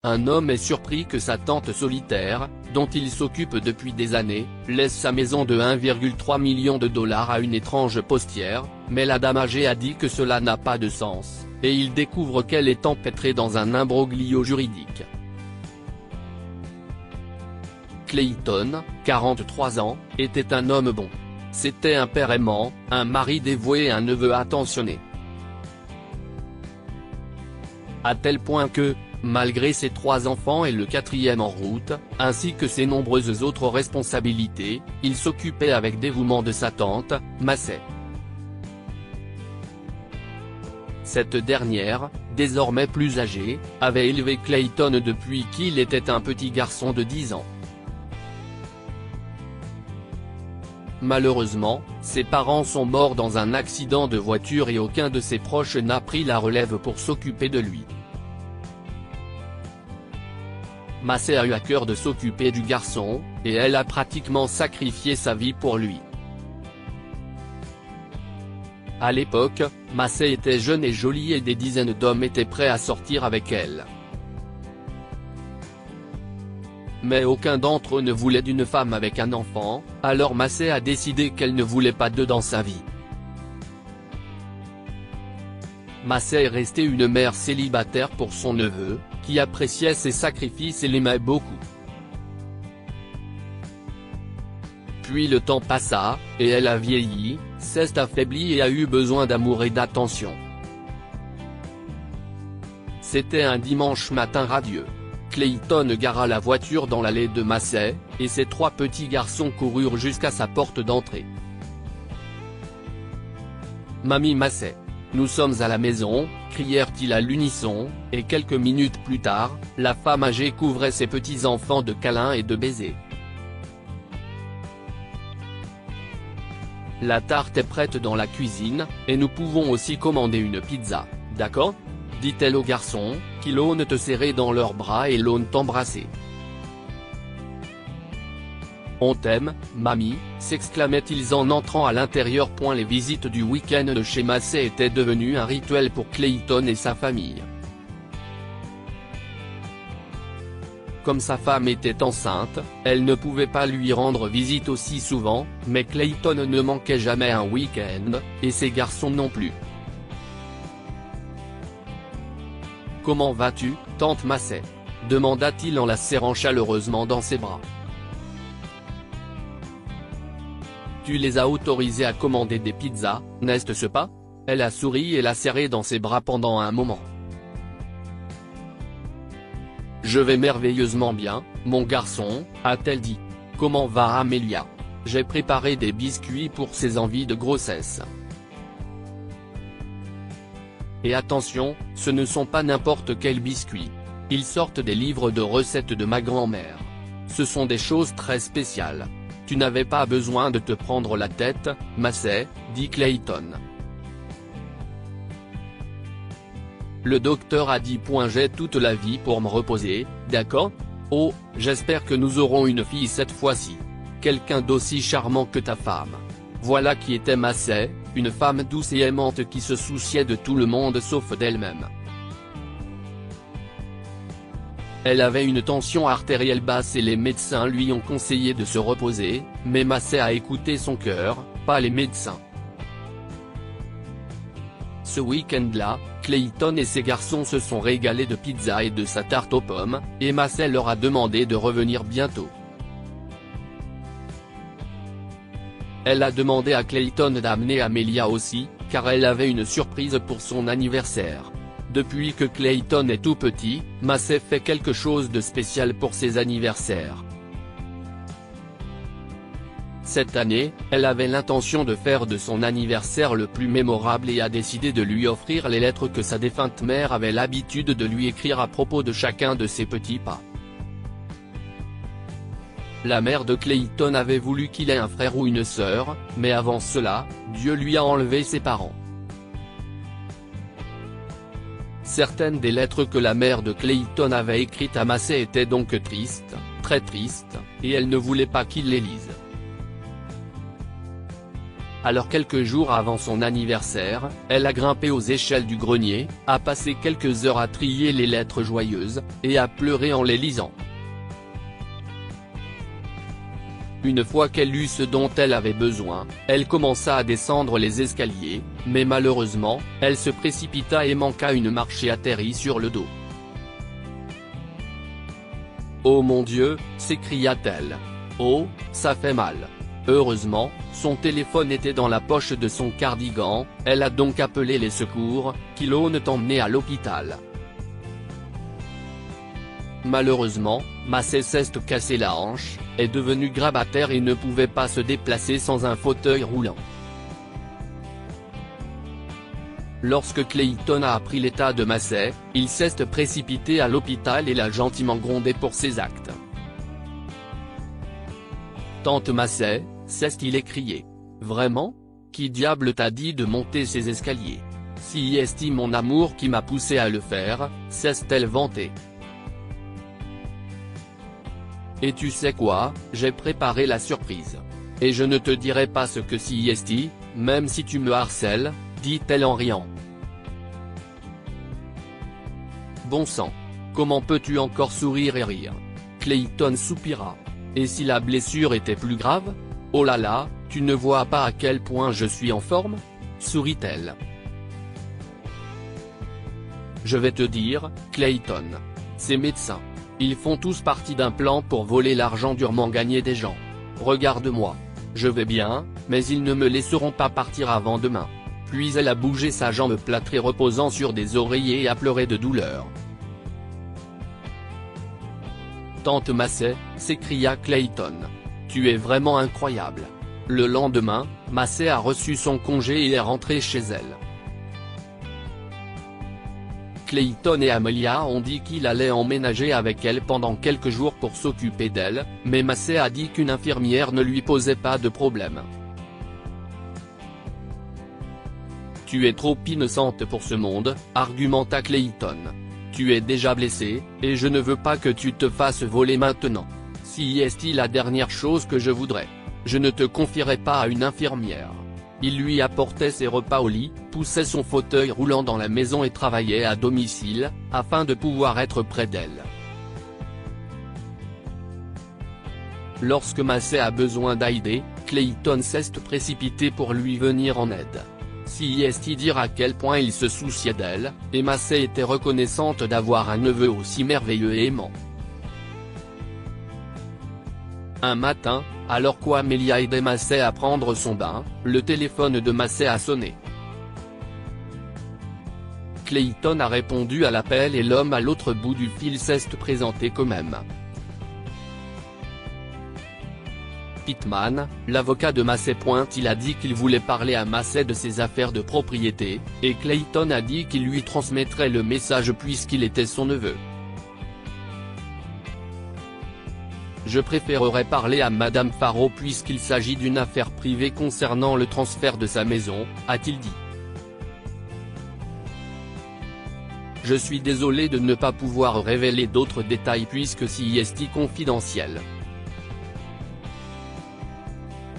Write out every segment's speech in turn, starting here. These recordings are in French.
un homme est surpris que sa tante solitaire, dont il s'occupe depuis des années, laisse sa maison de 1,3 million de dollars à une étrange postière, mais la dame âgée a dit que cela n'a pas de sens, et il découvre qu'elle est empêtrée dans un imbroglio juridique. Clayton, 43 ans, était un homme bon. C'était un père aimant, un mari dévoué et un neveu attentionné. À tel point que, malgré ses 3 enfants et le 4e en route, ainsi que ses nombreuses autres responsabilités, il s'occupait avec dévouement de sa tante, Massey. Cette dernière, désormais plus âgée, avait élevé Clayton depuis qu'il était un petit garçon de 10 ans. Malheureusement, ses parents sont morts dans un accident de voiture et aucun de ses proches n'a pris la relève pour s'occuper de lui. Massey a eu à cœur de s'occuper du garçon, et elle a pratiquement sacrifié sa vie pour lui. À l'époque, Massey était jeune et jolie et des dizaines d'hommes étaient prêts à sortir avec elle. Mais aucun d'entre eux ne voulait d'une femme avec un enfant, alors Massey a décidé qu'elle ne voulait pas d'eux dans sa vie. Massey est restée une mère célibataire pour son neveu, qui appréciait ses sacrifices et l'aimait beaucoup. Puis le temps passa, et elle a vieilli, s'est affaiblie et a eu besoin d'amour et d'attention. C'était un dimanche matin radieux. Clayton gara la voiture dans l'allée de Massey, et ses 3 petits garçons coururent jusqu'à sa porte d'entrée. « Mamie Massey. Nous sommes à la maison », crièrent-ils à l'unisson, et quelques minutes plus tard, la femme âgée couvrait ses petits-enfants de câlins et de baisers. « La tarte est prête dans la cuisine, et nous pouvons aussi commander une pizza, d'accord ? dit-elle aux garçons, qui l'ont serré dans leurs bras et l'ont embrassé. « On t'aime, mamie », s'exclamaient-ils en entrant à l'intérieur. Les visites du week-end de chez Massey étaient devenues un rituel pour Clayton et sa famille. Comme sa femme était enceinte, elle ne pouvait pas lui rendre visite aussi souvent, mais Clayton ne manquait jamais un week-end, et ses garçons non plus. « Comment vas-tu, tante Massey ?» demanda-t-il en la serrant chaleureusement dans ses bras. « Tu les as autorisés à commander des pizzas, n'est-ce pas ?» Elle a souri et l'a serré dans ses bras pendant un moment. « Je vais merveilleusement bien, mon garçon, a-t-elle dit. Comment va Amelia ? J'ai préparé des biscuits pour ses envies de grossesse. Et attention, ce ne sont pas n'importe quels biscuits. Ils sortent des livres de recettes de ma grand-mère. Ce sont des choses très spéciales. Tu n'avais pas besoin de te prendre la tête, Massey, dit Clayton. Le docteur a dit « J'ai toute la vie pour me reposer, d'accord ? Oh, j'espère que nous aurons une fille cette fois-ci. Quelqu'un d'aussi charmant que ta femme. » Voilà qui était Massey, une femme douce et aimante qui se souciait de tout le monde sauf d'elle-même. Elle avait une tension artérielle basse et les médecins lui ont conseillé de se reposer, mais Massey a écouté son cœur, pas les médecins. Ce week-end-là, Clayton et ses garçons se sont régalés de pizza et de sa tarte aux pommes, et Massey leur a demandé de revenir bientôt. Elle a demandé à Clayton d'amener Amelia aussi, car elle avait une surprise pour son anniversaire. Depuis que Clayton est tout petit, Massey fait quelque chose de spécial pour ses anniversaires. Cette année, elle avait l'intention de faire de son anniversaire le plus mémorable et a décidé de lui offrir les lettres que sa défunte mère avait l'habitude de lui écrire à propos de chacun de ses petits pas. La mère de Clayton avait voulu qu'il ait un frère ou une sœur, mais avant cela, Dieu lui a enlevé ses parents. Certaines des lettres que la mère de Clayton avait écrites à Massey étaient donc tristes, très tristes, et elle ne voulait pas qu'il les lise. Alors quelques jours avant son anniversaire, elle a grimpé aux échelles du grenier, a passé quelques heures à trier les lettres joyeuses, et a pleuré en les lisant. Une fois qu'elle eut ce dont elle avait besoin, elle commença à descendre les escaliers, mais malheureusement, elle se précipita et manqua une marche et atterrit sur le dos. « Oh mon Dieu !» s'écria-t-elle. « Oh, ça fait mal !» Heureusement, son téléphone était dans la poche de son cardigan, elle a donc appelé les secours, qui l'ont emmenée à l'hôpital. Malheureusement, Massey s'est cassé la hanche, est devenue grabataire et ne pouvait pas se déplacer sans un fauteuil roulant. Lorsque Clayton a appris l'état de Massey, il s'est précipité à l'hôpital et l'a gentiment grondé pour ses actes. Tante Massey, s'est-il écrié. Vraiment ? Qui diable t'a dit de monter ces escaliers ? Si est mon amour qui m'a poussé à le faire, s'est-elle vantée. Et tu sais quoi, j'ai préparé la surprise. Et je ne te dirai pas ce que si est, même si tu me harcèles, dit-elle en riant. Bon sang. Comment peux-tu encore sourire et rire ? Clayton soupira. Et si la blessure était plus grave ? Oh là là, tu ne vois pas à quel point je suis en forme ? Sourit-elle. Je vais te dire, Clayton. Ces médecins. Ils font tous partie d'un plan pour voler l'argent durement gagné des gens. Regarde-moi. Je vais bien, mais ils ne me laisseront pas partir avant demain. Puis elle a bougé sa jambe plâtrée reposant sur des oreillers et a pleuré de douleur. Tante Massey, s'écria Clayton. Tu es vraiment incroyable. Le lendemain, Massey a reçu son congé et est rentrée chez elle. Clayton et Amelia ont dit qu'il allait emménager avec elle pendant quelques jours pour s'occuper d'elle, mais Massey a dit qu'une infirmière ne lui posait pas de problème. Tu es trop innocente pour ce monde, argumenta Clayton. Tu es déjà blessée, et je ne veux pas que tu te fasses voler maintenant. Si est la dernière chose que je voudrais. Je ne te confierai pas à une infirmière. Il lui apportait ses repas au lit, poussait son fauteuil roulant dans la maison et travaillait à domicile, afin de pouvoir être près d'elle. Lorsque Massey a besoin d'aide, Clayton s'est précipité pour lui venir en aide. Si est dire à quel point il se souciait d'elle, et Massey était reconnaissante d'avoir un neveu aussi merveilleux et aimant. Un matin, alors qu'Amelia aidait Massey à prendre son bain, le téléphone de Massey a sonné. Clayton a répondu à l'appel et l'homme à l'autre bout du fil s'est présenté quand même. Pittman, l'avocat de Massey. Il a dit qu'il voulait parler à Massey de ses affaires de propriété, et Clayton a dit qu'il lui transmettrait le message puisqu'il était son neveu. Je préférerais parler à Madame Farrow puisqu'il s'agit d'une affaire privée concernant le transfert de sa maison, a-t-il dit. Je suis désolé de ne pas pouvoir révéler d'autres détails puisque c'est confidentiel.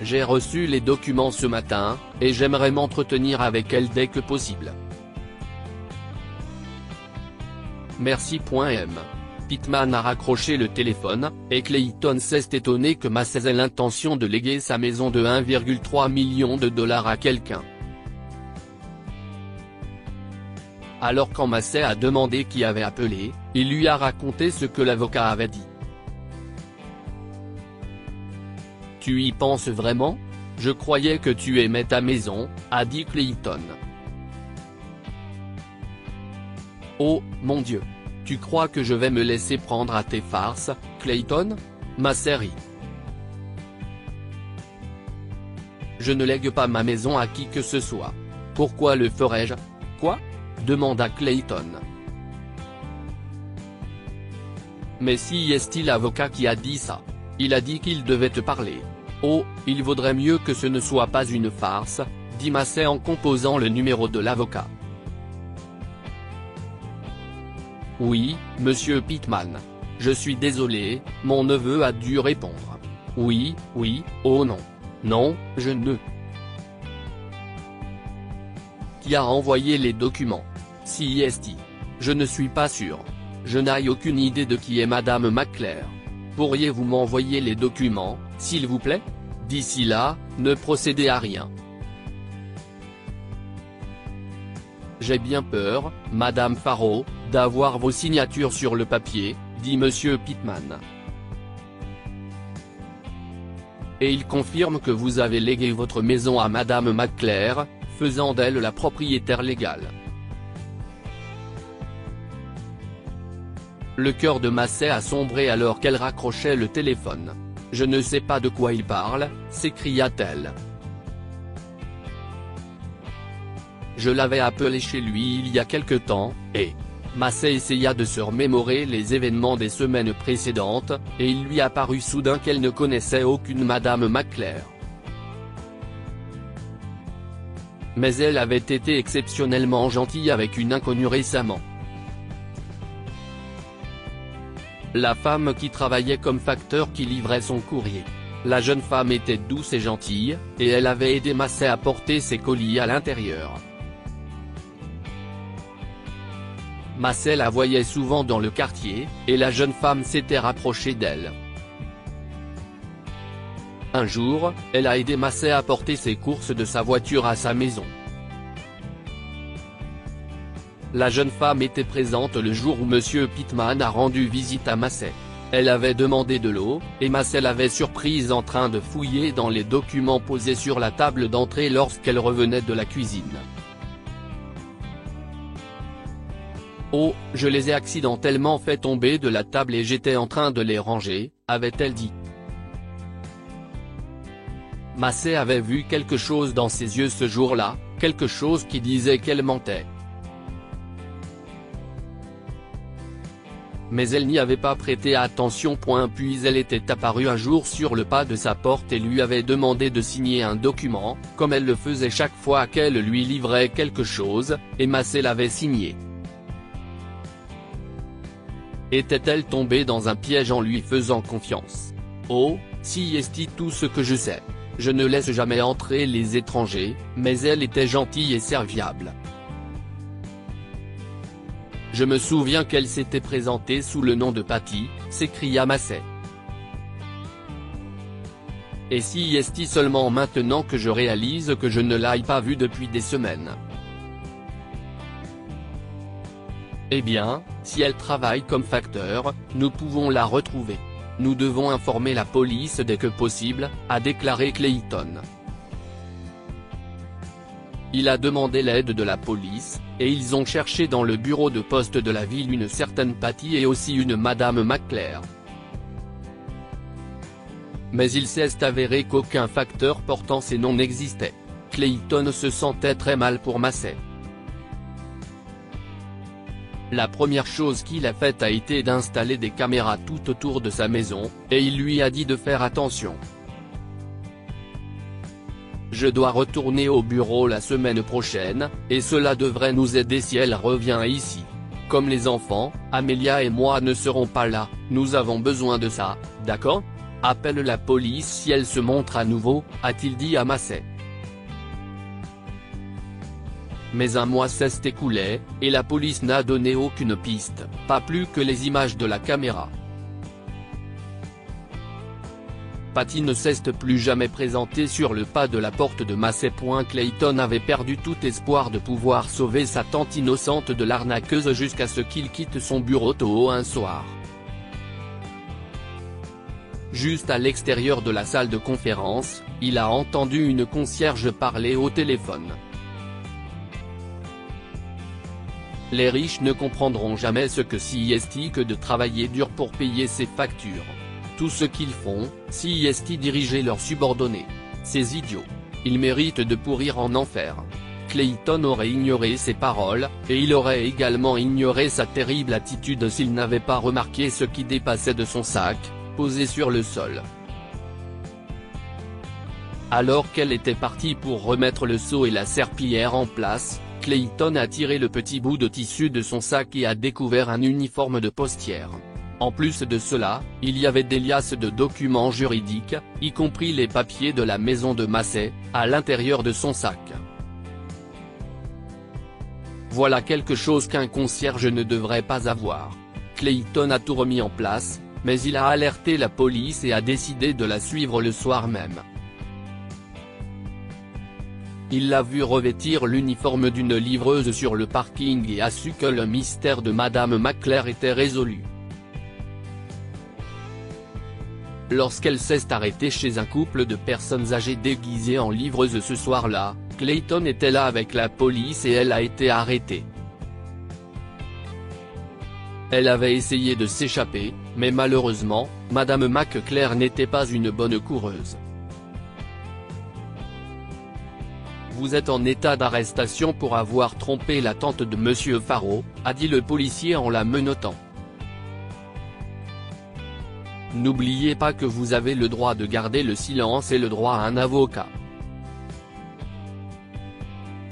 J'ai reçu les documents ce matin, et j'aimerais m'entretenir avec elle dès que possible. Merci.M. Pittman a raccroché le téléphone, et Clayton s'est étonné que Massey ait l'intention de léguer sa maison de 1,3 million de dollars à quelqu'un. Alors quand Massey a demandé qui avait appelé, il lui a raconté ce que l'avocat avait dit. Tu y penses vraiment ? Je croyais que tu aimais ta maison, a dit Clayton. Oh, mon Dieu. Tu crois que je vais me laisser prendre à tes farces, Clayton ? Massey rit. Je ne lègue pas ma maison à qui que ce soit. Pourquoi le ferais-je ? Quoi ? Demanda Clayton. Mais si est-il l'avocat qui a dit ça ? Il a dit qu'il devait te parler. Oh, il vaudrait mieux que ce ne soit pas une farce, dit Massey en composant le numéro de l'avocat. Oui, monsieur Pittman. Je suis désolé, mon neveu a dû répondre. Oui, oh non. Non, je ne. qui a envoyé les documents. CIST. Je ne suis pas sûr. Je n'ai aucune idée de qui est Madame McClare. Pourriez-vous m'envoyer les documents, s'il vous plaît? D'ici là, ne procédez à rien. J'ai bien peur, Madame Farrow, d'avoir vos signatures sur le papier, dit Monsieur Pittman. Et il confirme que vous avez légué votre maison à Madame McClare, faisant d'elle la propriétaire légale. Le cœur de Massey a sombré alors qu'elle raccrochait le téléphone. « Je ne sais pas de quoi il parle », s'écria-t-elle. Je l'avais appelé chez lui il y a quelque temps, et… Massey essaya de se remémorer les événements des semaines précédentes, et il lui apparut soudain qu'elle ne connaissait aucune Madame McClare. Mais elle avait été exceptionnellement gentille avec une inconnue récemment. La femme qui travaillait comme facteur qui livrait son courrier. La jeune femme était douce et gentille, et elle avait aidé Massey à porter ses colis à l'intérieur. Massey la voyait souvent dans le quartier, et la jeune femme s'était rapprochée d'elle. Un jour, elle a aidé Massey à porter ses courses de sa voiture à sa maison. La jeune femme était présente le jour où Monsieur Pittman a rendu visite à Massey. Elle avait demandé de l'eau, et Massey l'avait surprise en train de fouiller dans les documents posés sur la table d'entrée lorsqu'elle revenait de la cuisine. « Oh, je les ai accidentellement fait tomber de la table et j'étais en train de les ranger », avait-elle dit. Massey avait vu quelque chose dans ses yeux ce jour-là, quelque chose qui disait qu'elle mentait. Mais elle n'y avait pas prêté attention. Puis elle était apparue un jour sur le pas de sa porte et lui avait demandé de signer un document, comme elle le faisait chaque fois qu'elle lui livrait quelque chose, et Massey l'avait signé. Était-elle tombée dans un piège en lui faisant confiance? Oh, si est tout ce que je sais. Je ne laisse jamais entrer les étrangers, mais elle était gentille et serviable. Je me souviens qu'elle s'était présentée sous le nom de Patty, s'écria Massey. Et si est seulement maintenant que je réalise que je ne l'ai pas vue depuis des semaines. Eh bien, si elle travaille comme facteur, nous pouvons la retrouver. Nous devons informer la police dès que possible, a déclaré Clayton. Il a demandé l'aide de la police, et ils ont cherché dans le bureau de poste de la ville une certaine Patty et aussi une Madame McClare. Mais il s'est avéré qu'aucun facteur portant ces noms n'existait. Clayton se sentait très mal pour Massey. La première chose qu'il a faite a été d'installer des caméras tout autour de sa maison, et il lui a dit de faire attention. Je dois retourner au bureau la semaine prochaine, et cela devrait nous aider si elle revient ici. Comme les enfants, Amelia et moi ne serons pas là, nous avons besoin de ça, d'accord? Appelle la police si elle se montre à nouveau, a-t-il dit à Massey. Mais un mois s'est écoulé, et la police n'a donné aucune piste, pas plus que les images de la caméra. Patty ne s'est plus jamais présentée sur le pas de la porte de Massey. Clayton avait perdu tout espoir de pouvoir sauver sa tante innocente de l'arnaqueuse jusqu'à ce qu'il quitte son bureau tôt un soir. Juste à l'extérieur de la salle de conférence, il a entendu une concierge parler au téléphone. Les riches ne comprendront jamais ce que CIST que de travailler dur pour payer ses factures. Tout ce qu'ils font, CIST diriger leurs subordonnés. Ces idiots. Ils méritent de pourrir en enfer. Clayton aurait ignoré ses paroles, et il aurait également ignoré sa terrible attitude s'il n'avait pas remarqué ce qui dépassait de son sac, posé sur le sol. Alors qu'elle était partie pour remettre le seau et la serpillière en place, Clayton a tiré le petit bout de tissu de son sac et a découvert un uniforme de postière. En plus de cela, il y avait des liasses de documents juridiques, y compris les papiers de la maison de Massey, à l'intérieur de son sac. Voilà quelque chose qu'un concierge ne devrait pas avoir. Clayton a tout remis en place, mais il a alerté la police et a décidé de la suivre le soir même. Il l'a vu revêtir l'uniforme d'une livreuse sur le parking et a su que le mystère de Madame McClare était résolu. Lorsqu'elle s'est arrêtée chez un couple de personnes âgées déguisées en livreuse ce soir-là, Clayton était là avec la police et elle a été arrêtée. Elle avait essayé de s'échapper, mais malheureusement, Madame McClare n'était pas une bonne coureuse. Vous êtes en état d'arrestation pour avoir trompé la tante de Monsieur Farrow, a dit le policier en la menottant. N'oubliez pas que vous avez le droit de garder le silence et le droit à un avocat.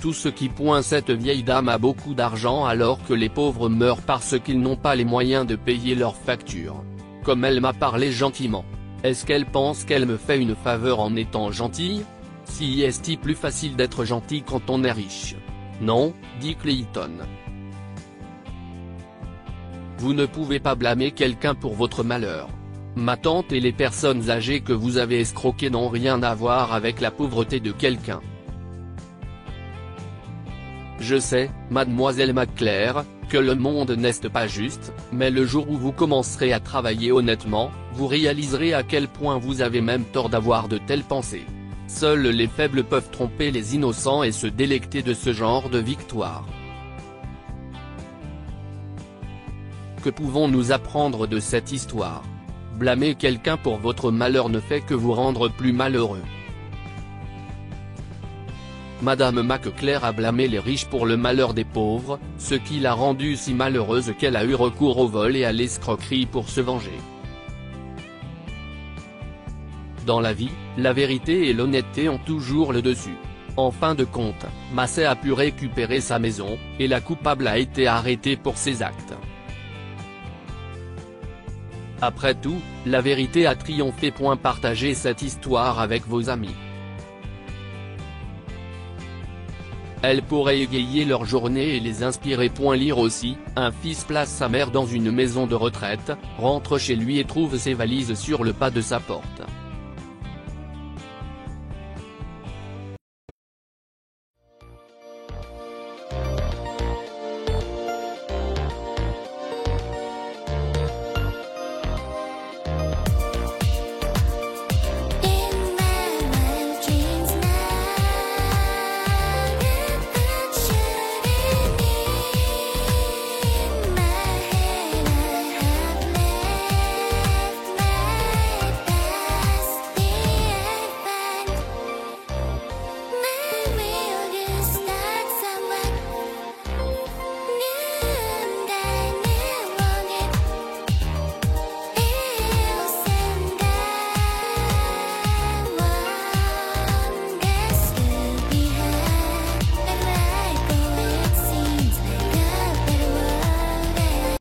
Tout ce qui pointe cette vieille dame a beaucoup d'argent alors que les pauvres meurent parce qu'ils n'ont pas les moyens de payer leurs factures. Comme elle m'a parlé gentiment. Est-ce qu'elle pense qu'elle me fait une faveur en étant gentille? Si est-il plus facile d'être gentil quand on est riche? Non, dit Clayton. Vous ne pouvez pas blâmer quelqu'un pour votre malheur. Ma tante et les personnes âgées que vous avez escroquées n'ont rien à voir avec la pauvreté de quelqu'un. Je sais, mademoiselle McClare, que le monde n'est pas juste, mais le jour où vous commencerez à travailler honnêtement, vous réaliserez à quel point vous avez même tort d'avoir de telles pensées. Seuls les faibles peuvent tromper les innocents et se délecter de ce genre de victoire. Que pouvons-nous apprendre de cette histoire? Blâmer quelqu'un pour votre malheur ne fait que vous rendre plus malheureux. Madame McClare a blâmé les riches pour le malheur des pauvres, ce qui l'a rendue si malheureuse qu'elle a eu recours au vol et à l'escroquerie pour se venger. Dans la vie, la vérité et l'honnêteté ont toujours le dessus. En fin de compte, Massey a pu récupérer sa maison, et la coupable a été arrêtée pour ses actes. Après tout, la vérité a triomphé. Partagez cette histoire avec vos amis. Elle pourrait égayer leur journée et les inspirer. Lire aussi, un fils place sa mère dans une maison de retraite, rentre chez lui et trouve ses valises sur le pas de sa porte.